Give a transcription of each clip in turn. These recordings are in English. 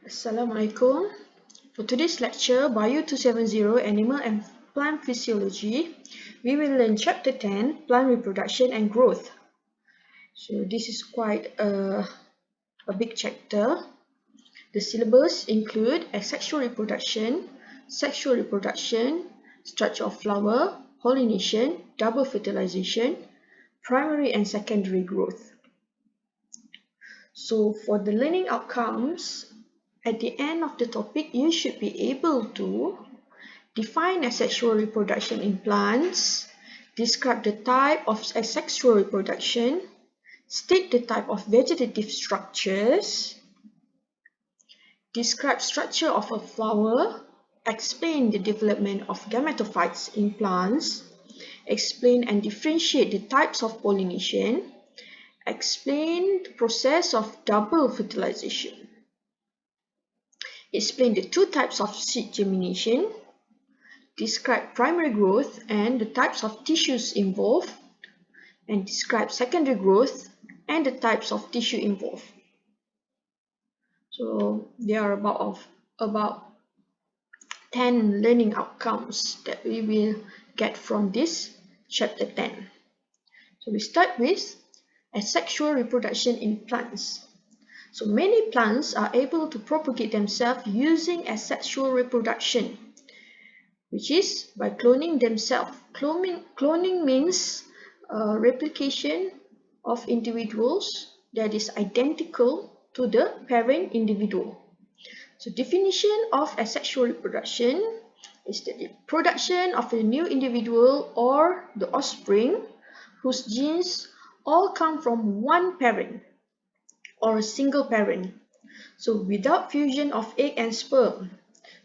Assalamualaikum. For today's lecture, BIO270 Animal and Plant Physiology, we will learn Chapter 10, Plant Reproduction and Growth. So this is quite a big chapter. The syllabus include asexual reproduction, sexual reproduction, structure of flower, pollination, double fertilization, primary and secondary growth. So for the learning outcomes, at the end of the topic, you should be able to define asexual reproduction in plants, describe the type of asexual reproduction, state the type of vegetative structures, describe structure of a flower, explain the development of gametophytes in plants, explain and differentiate the types of pollination, explain the process of double fertilization. Explain the two types of seed germination, describe primary growth and the types of tissues involved, and describe secondary growth and the types of tissue involved. So there are about 10 learning outcomes that we will get from this chapter 10. So we start with asexual reproduction in plants. So many plants are able to propagate themselves using asexual reproduction, which is by cloning themselves. Cloning means replication of individuals that is identical to the parent individual. So definition of asexual reproduction is the production of a new individual or the offspring whose genes all come from one parent or a single parent. So without fusion of egg and sperm.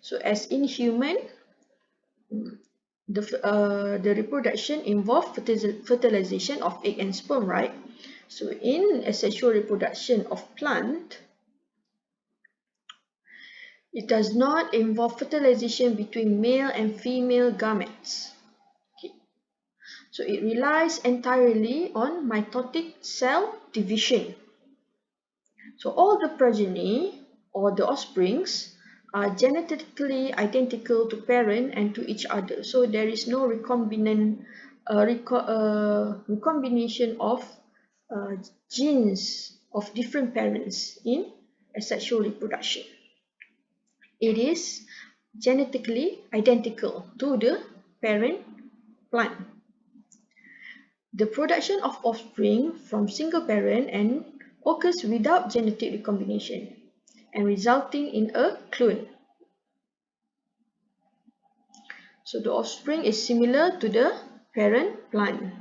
So as in human, the reproduction involves fertilization of egg and sperm, right? So in asexual reproduction of plant, it does not involve fertilization between male and female gametes. Okay. So it relies entirely on mitotic cell division. So all the progeny or the offsprings are genetically identical to parent and to each other. So there is no recombination of genes of different parents in asexual reproduction. It is genetically identical to the parent plant. The production of offspring from single parent and occurs without genetic recombination and resulting in a clone. So the offspring is similar to the parent plant.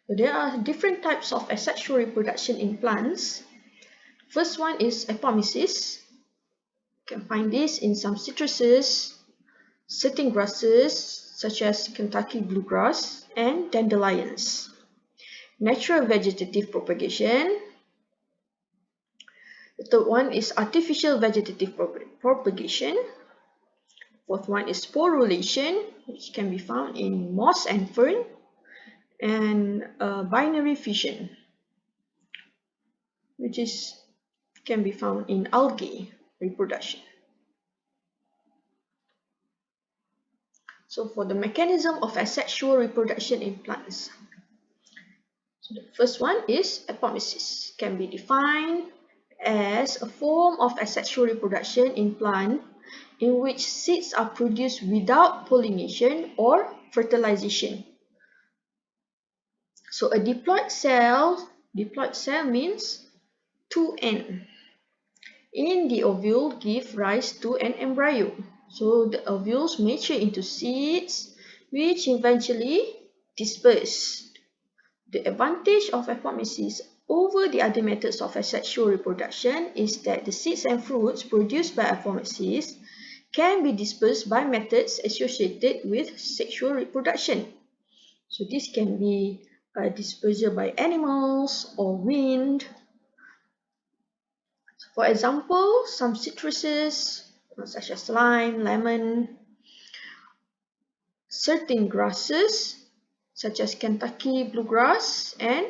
So there are different types of asexual reproduction in plants. First one is apomysis. You can find this in some citruses, certain grasses such as Kentucky bluegrass and dandelions. Natural vegetative propagation. The third one is artificial vegetative propagation. Fourth one is sporulation, which can be found in moss and fern, and binary fission, which can be found in algae reproduction. So for the mechanism of asexual reproduction in plants. So the first one is apomysis, can be defined as a form of asexual reproduction in plant in which seeds are produced without pollination or fertilization. So a diploid cell means 2N. In the ovule give rise to an embryo. So the ovules mature into seeds which eventually disperse. The advantage of apomysis over the other methods of asexual reproduction is that the seeds and fruits produced by apomysis can be dispersed by methods associated with sexual reproduction. So this can be dispersal by animals or wind. For example, some citruses such as lime, lemon, certain grasses such as Kentucky bluegrass and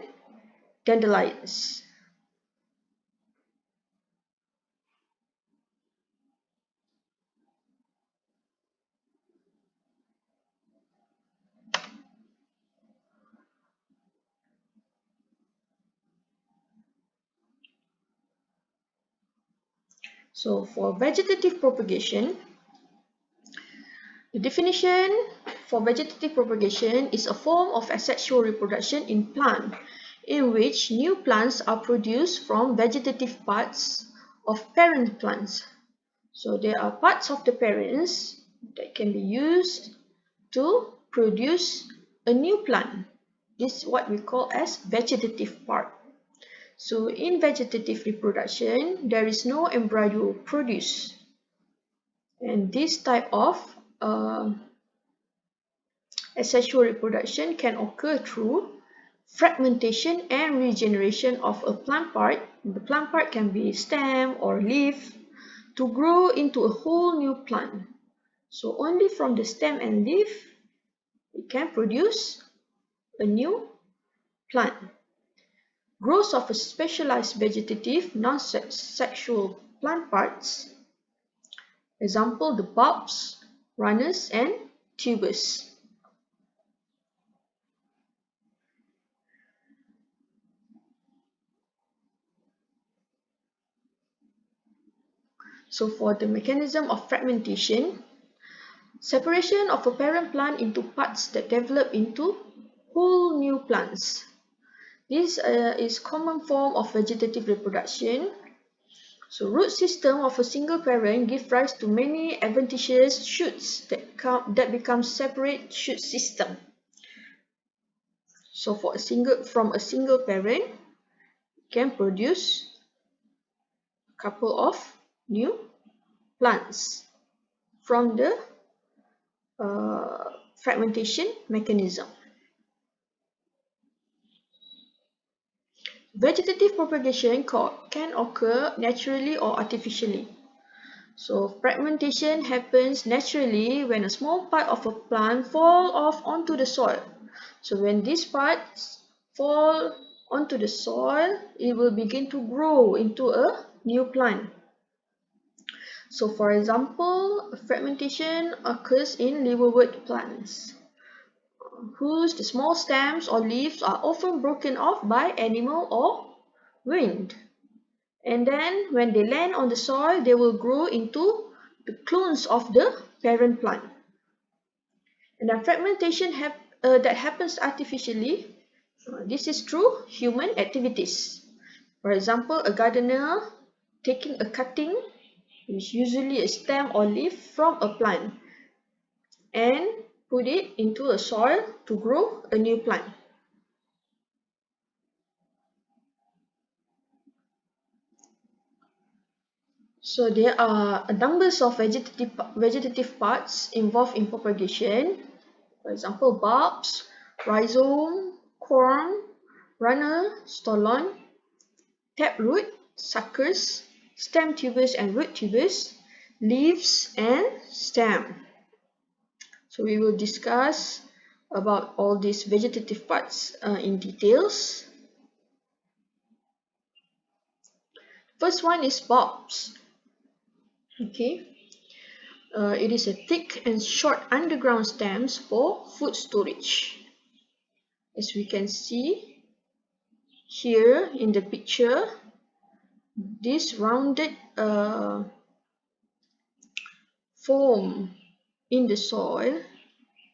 dandelions. So for vegetative propagation, the definition for vegetative propagation is a form of asexual reproduction in plant in which new plants are produced from vegetative parts of parent plants. So there are parts of the parents that can be used to produce a new plant. This is what we call as vegetative part. So in vegetative reproduction, there is no embryo produced. And this type of asexual reproduction can occur through fragmentation and regeneration of a plant part. The plant part can be stem or leaf to grow into a whole new plant. So only from the stem and leaf, it can produce a new plant. Growth of a specialized vegetative non-sexual plant parts. Example, the bulbs, runners, and tubers. So for the mechanism of fragmentation, separation of a parent plant into parts that develop into whole new plants. This is common form of vegetative reproduction. So root system of a single parent give rise to many adventitious shoots that become separate shoot system. So from a single parent can produce a couple of new plants from the fragmentation mechanism. Vegetative propagation can occur naturally or artificially. So fragmentation happens naturally when a small part of a plant falls off onto the soil. So when these parts fall onto the soil, it will begin to grow into a new plant. So for example, fragmentation occurs in liverwort plants, whose the small stems or leaves are often broken off by animal or wind. And then when they land on the soil, they will grow into the clones of the parent plant. And then fragmentation that happens artificially, this is through human activities. For example, a gardener taking a cutting, which is usually a stem or leaf from a plant, and put it into a soil to grow a new plant. So there are numbers of vegetative parts involved in propagation. For example, bulbs, rhizome, corm, runner, stolon, taproot, suckers, stem tubers and root tubers, leaves and stem. So we will discuss about all these vegetative parts in details. First one is bulbs. Okay. It is a thick and short underground stems for food storage. As we can see here in the picture, this rounded form in the soil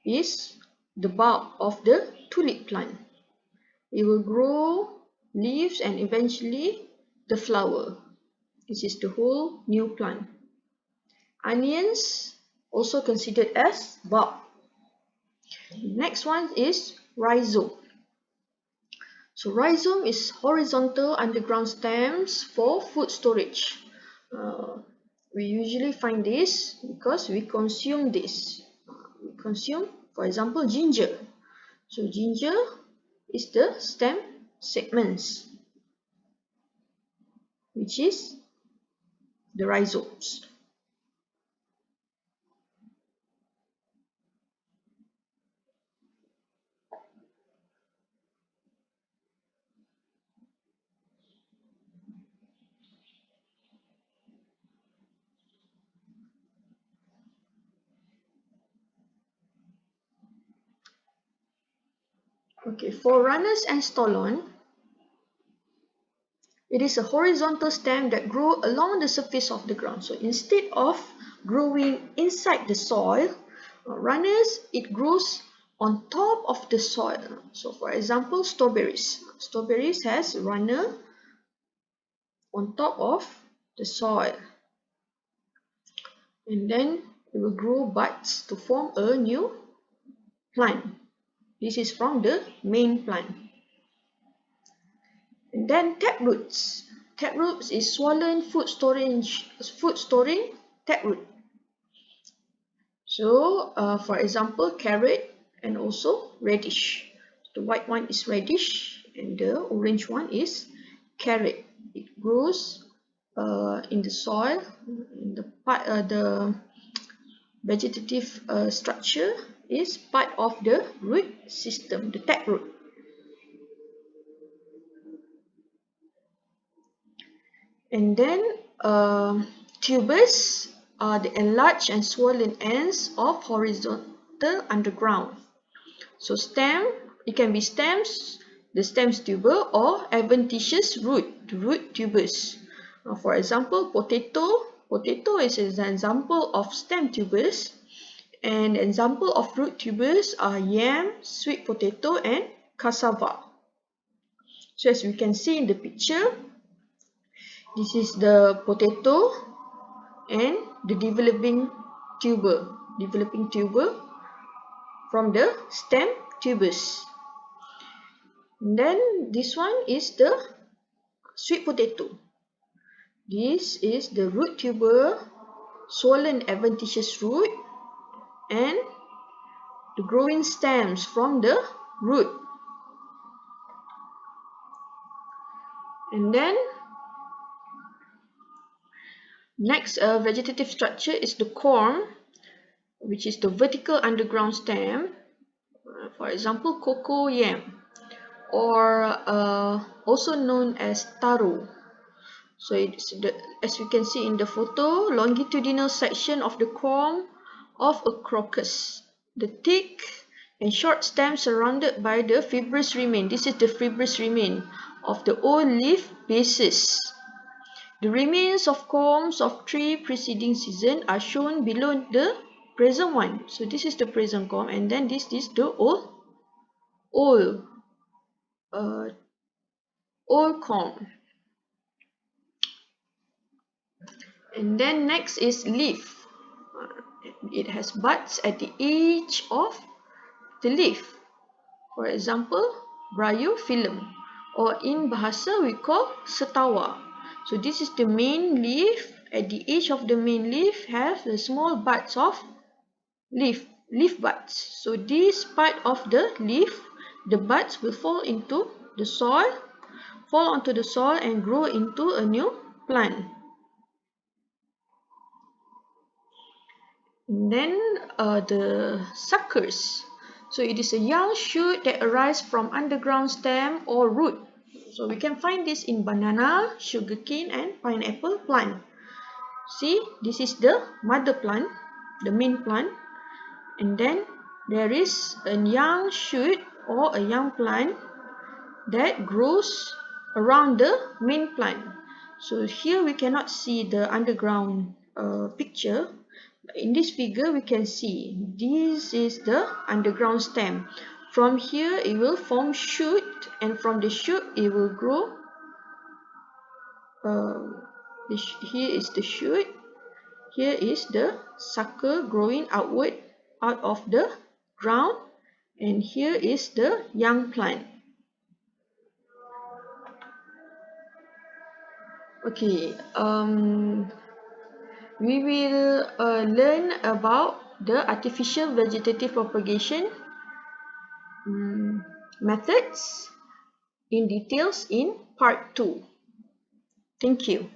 is the bulb of the tulip plant. It will grow leaves and eventually the flower. This is the whole new plant. Onions also considered as bulb. Next one is rhizome. So rhizome is horizontal underground stems for food storage. We usually find this because we consume this. We consume, for example, ginger. So ginger is the stem segments, which is the rhizomes. Okay, for runners and stolon, it is a horizontal stem that grows along the surface of the ground. So instead of growing inside the soil, runners, it grows on top of the soil. So for example, strawberries. Strawberries has runner on top of the soil. And then it will grow buds to form a new plant. This is from the main plant. And then taproots. Taproots is swollen food storing taproot. So, for example, carrot and also radish. The white one is radish and the orange one is carrot. It grows in the soil. In the vegetative structure is part of the root system, the taproot. And then tubers are the enlarged and swollen ends of horizontal underground. So stem, it can be stems, the stems tuber, or adventitious root, the root tubers. For example, potato is an example of stem tubers, and example of root tubers are yam, sweet potato, and cassava. So as we can see in the picture, this is the potato and the developing tuber from the stem tubers. And then this one is the sweet potato. This is the root tuber, swollen adventitious root, and the growing stems from the root. And then next vegetative structure is the corm, which is the vertical underground stem. For example, cocoa yam, or also known as taro. So it's as you can see in the photo, longitudinal section of the corm of a crocus. The thick and short stem surrounded by the fibrous remain. This is the fibrous remain of the old leaf bases. The remains of corms of three preceding seasons are shown below the present one. So this is the present corm, and then this is the old corm. And then next is leaf. It has buds at the edge of the leaf. For example, bryophyllum, or in bahasa we call setawa. So this is the main leaf. At the edge of the main leaf have the small buds of leaf buds. So this part of the leaf, the buds will fall onto the soil and grow into a new plant. And then the suckers. So it is a young shoot that arises from underground stem or root. So we can find this in banana, sugarcane, and pineapple plant. See, this is the mother plant, the main plant. And then there is a young shoot or a young plant that grows around the main plant. So here we cannot see the underground picture. In this figure we can see this is the underground stem. From here it will form shoot, and from the shoot it will grow. Here is the shoot, here is the sucker growing outward out of the ground, and here is the young plant. Okay, we will learn about the artificial vegetative propagation methods in details in part 2. Thank you.